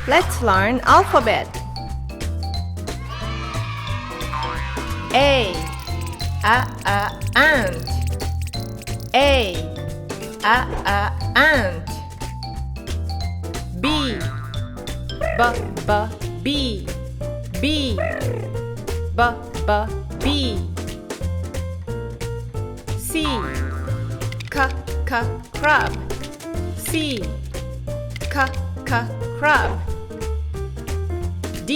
Let's learn alphabet. A ant. A ant. B bee. B bee. C crab. C crab. D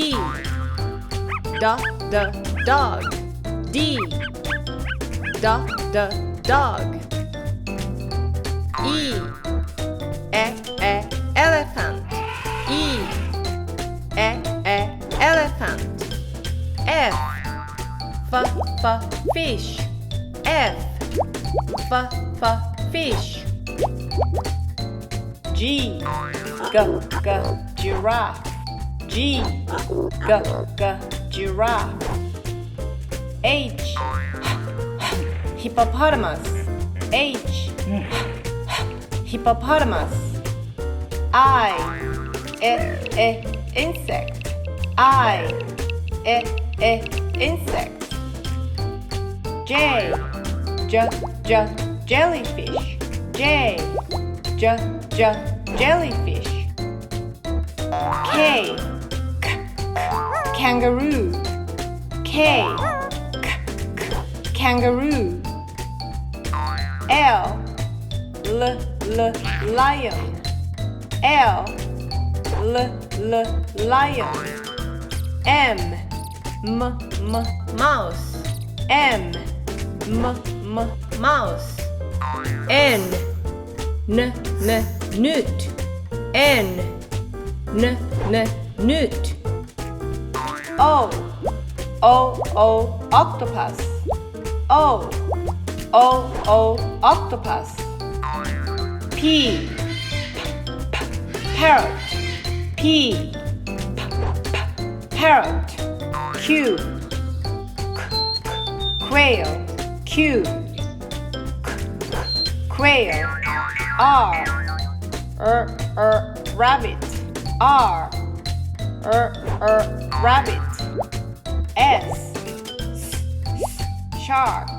dog. D dog. E elephant. E elephant. F fish. F fish. G giraffe. G giraffe. H hippopotamus. H hippopotamus. I insect. I insect. J jellyfish. J jellyfish. K kangaroo. K kangaroo. L lion. L lion. M mouse. M mouse. N newt. N newt. O octopus. O octopus. P parrot. P parrot. Q quail. Q quail. R rabbit. R rabbit. S shark.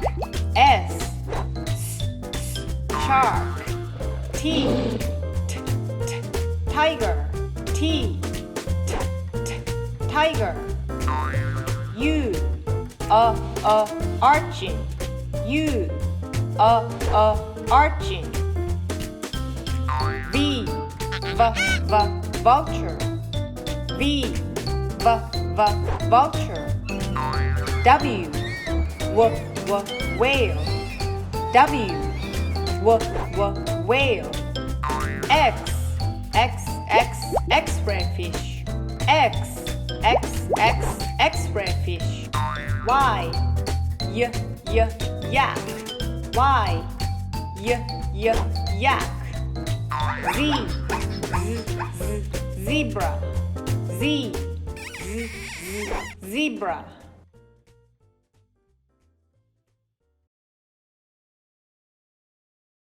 S shark. T tiger. T tiger. U urchin. U urchin. V vulture. V vulture. W whale. W whale. X-ray fish. X-ray fish. Y yak. Y yak. Z zebra. Z zebra.